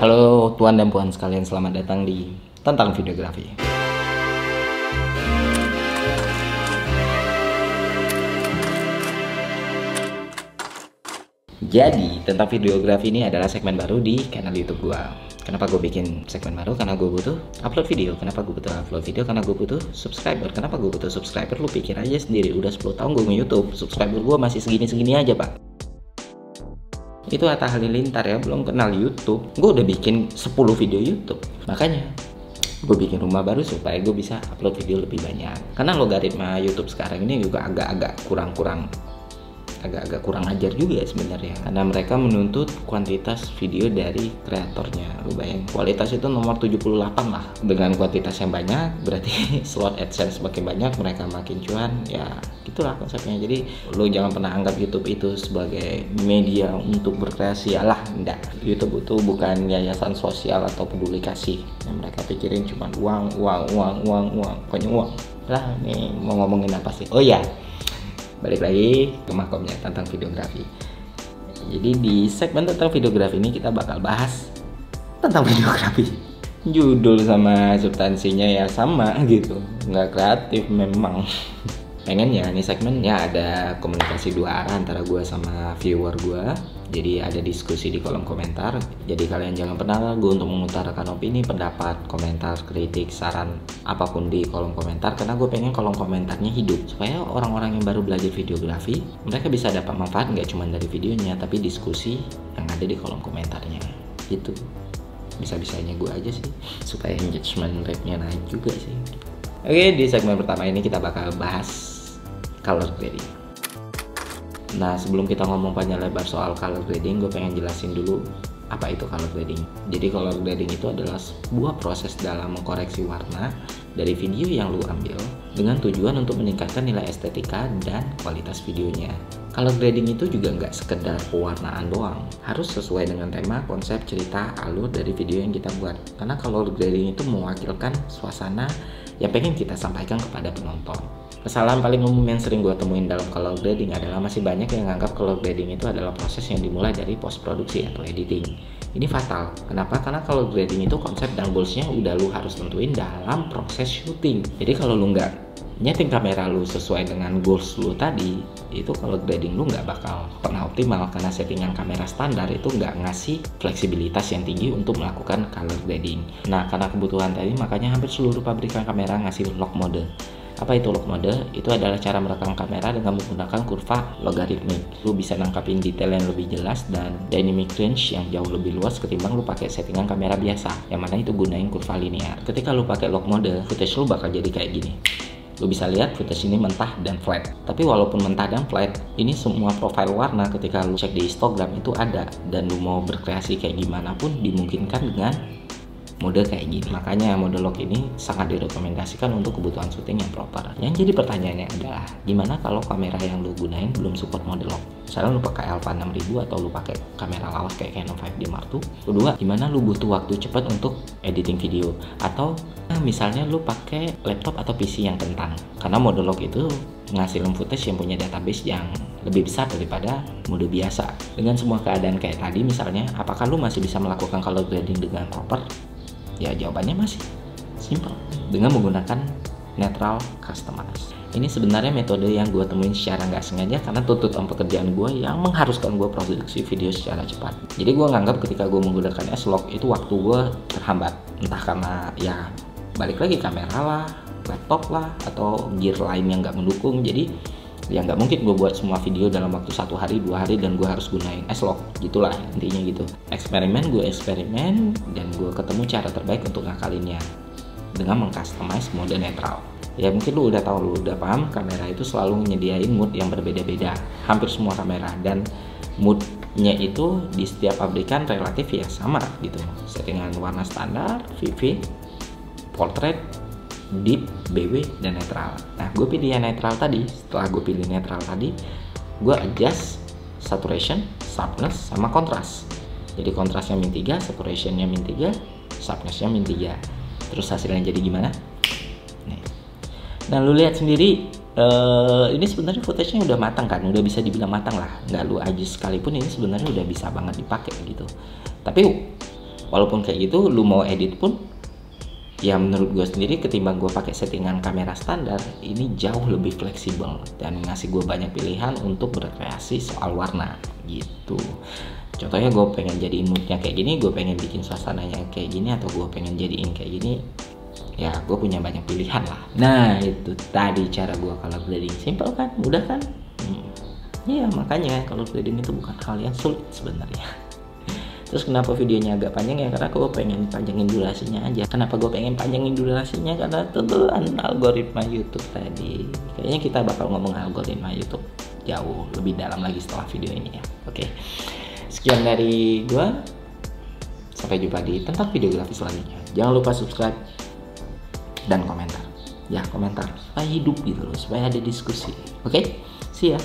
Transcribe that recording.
Halo tuan dan puan sekalian, selamat datang di Tentang Videografi. Jadi, Tentang Videografi ini adalah segmen baru di kanal YouTube gua. Kenapa gue bikin segmen baru? Karena gue butuh upload video. Kenapa gue butuh upload video? Karena gue butuh subscriber. Kenapa gue butuh subscriber? Lu pikir aja sendiri, udah 10 tahun gue nge-YouTube, subscriber gue masih segini-segini aja, Pak. Itu Atta Halilintar ya, belum kenal YouTube. Gue udah bikin 10 video YouTube. Makanya gue bikin rumah baru supaya gue bisa upload video lebih banyak. Karena logaritma YouTube sekarang ini juga agak-agak kurang ajar juga sebenarnya, karena mereka menuntut kuantitas video dari kreatornya. Lu bayangin, kualitas itu nomor 78 lah. Dengan kuantitas yang banyak berarti slot AdSense makin banyak, mereka makin cuan. Ya gitulah konsepnya. Jadi lu jangan pernah anggap YouTube itu sebagai media untuk berkreasi. Alah, enggak. YouTube itu bukan yayasan sosial atau peduli kasih. Yang mereka pikirin cuma uang. Pokoknya uang lah. Nih mau ngomongin apa sih? Oh ya, balik lagi ke makomnya tentang videografi. Jadi di segmen tentang videografi ini kita bakal bahas tentang videografi. Judul sama substansinya ya sama gitu, nggak kreatif memang. Pengennya nih segmennya ada komunikasi dua arah antara gue sama viewer gue. Jadi ada diskusi di kolom komentar. Jadi kalian jangan pernah ragu untuk mengutarakan opini, pendapat, komentar, kritik, saran, apapun di kolom komentar. Karena gue pengen kolom komentarnya hidup, supaya orang-orang yang baru belajar videografi, mereka bisa dapat manfaat nggak cuma dari videonya, tapi diskusi yang ada di kolom komentarnya. Gitu. Bisa-bisanya gue aja sih, supaya engagement rate-nya naik juga sih. Oke, di segmen pertama ini kita bakal bahas color grading. Nah, sebelum kita ngomong panjang lebar soal color grading, gue pengen jelasin dulu apa itu color grading. Jadi color grading itu adalah sebuah proses dalam mengkoreksi warna dari video yang lu ambil dengan tujuan untuk meningkatkan nilai estetika dan kualitas videonya. Color grading itu juga nggak sekedar pewarnaan doang, harus sesuai dengan tema, konsep, cerita, alur dari video yang kita buat. Karena color grading itu mewakilkan suasana yang pengen kita sampaikan kepada penonton. Kesalahan paling umum yang sering gue temuin dalam color grading adalah masih banyak yang nganggap color grading itu adalah proses yang dimulai dari post produksi atau editing. Ini fatal. Kenapa? Karena color grading itu konsep dan goalsnya udah lu harus tentuin dalam proses syuting. Jadi kalau lu nggak nyeting kamera lu sesuai dengan goals lu tadi, itu color grading lu nggak bakal pernah optimal, karena settingan kamera standar itu nggak ngasih fleksibilitas yang tinggi untuk melakukan color grading. Nah, karena kebutuhan tadi, makanya hampir seluruh pabrikan kamera ngasih lock mode. Apa itu lock mode? Itu adalah cara merekam kamera dengan menggunakan kurva logaritmik. Lu bisa nangkapin detail yang lebih jelas dan dynamic range yang jauh lebih luas ketimbang lu pakai settingan kamera biasa, yang mana itu gunain kurva linear. Ketika lu pakai lock mode, footage lu bakal jadi kayak gini. Lu bisa lihat footage ini mentah dan flat. Tapi walaupun mentah dan flat, ini semua profile warna ketika lu cek di Instagram itu ada, dan lu mau berkreasi kayak gimana pun dimungkinkan dengan mode kayak gini. Makanya mode lock ini sangat direkomendasikan untuk kebutuhan syuting yang proper. Yang jadi pertanyaannya adalah, gimana kalau kamera yang lu gunain belum support mode lock? Misalnya lu pakai Alpha 6000 atau lu pakai kamera lawas kayak Canon 5D Mark II. Kedua, gimana lu butuh waktu cepat untuk editing video? Atau misalnya lu pakai laptop atau PC yang kentang. Karena mode lock itu menghasilkan footage yang punya database yang lebih besar daripada mode biasa. Dengan semua keadaan kayak tadi misalnya, apakah lu masih bisa melakukan color grading dengan proper? Ya jawabannya masih simple, dengan menggunakan Natural Customize. Ini sebenarnya metode yang gue temuin secara nggak sengaja karena tuntutan pekerjaan gue yang mengharuskan gue produksi video secara cepat. Jadi gue nganggap ketika gue menggunakan S-Log itu waktu gue terhambat. Entah karena ya balik lagi kamera lah, laptop lah, atau gear lain yang nggak mendukung. Jadi ya nggak mungkin gue buat semua video dalam waktu 1 hari 2 hari dan gue harus gunain S-Log. Gitulah intinya gitu. Gue eksperimen dan gue ketemu cara terbaik untuk ngakalinnya dengan mengcustomize mode netral. Ya mungkin lu udah tahu, lu udah paham, kamera itu selalu menyediain mood yang berbeda-beda, hampir semua kamera, dan moodnya itu di setiap pabrikan relatif ya sama gitu. Settingan warna standar, VV, portrait, deep, BW, dan netral. Nah, gue pilih yang netral tadi. Setelah gue pilih netral tadi, gue adjust saturation, sharpness, sama kontras. Jadi kontrasnya min 3, saturationnya min 3, sharpnessnya min 3. Terus hasilnya jadi gimana? Nih. Nah, lu lihat sendiri Ini sebenarnya footage-nya udah matang kan, udah bisa dibilang matang lah, nggak lu adjust sekalipun ini sebenarnya udah bisa banget dipakai gitu. Tapi walaupun kayak gitu, lu mau edit pun ya menurut gue sendiri ketimbang gue pakai settingan kamera standar, ini jauh lebih fleksibel dan ngasih gue banyak pilihan untuk berkreasi soal warna gitu. Contohnya gue pengen jadiin moodnya kayak gini, gue pengen bikin suasananya kayak gini, atau gue pengen jadiin kayak gini, ya gue punya banyak pilihan lah. Nah itu tadi cara gue color grading. Simple kan, mudah kan? Ya makanya color grading itu bukan hal yang sulit sebenarnya. Terus kenapa videonya agak panjang ya, karena gue pengen panjangin durasinya aja. Kenapa gue pengen panjangin durasinya? Karena tentuan algoritma YouTube tadi. Kayaknya kita bakal ngomong algoritma YouTube jauh lebih dalam lagi setelah video ini ya. Oke, sekian dari gue. Sampai jumpa di tentang videografi selanjutnya. Jangan lupa subscribe dan komentar. Ya komentar supaya hidup gitu loh, supaya ada diskusi. Oke, see ya.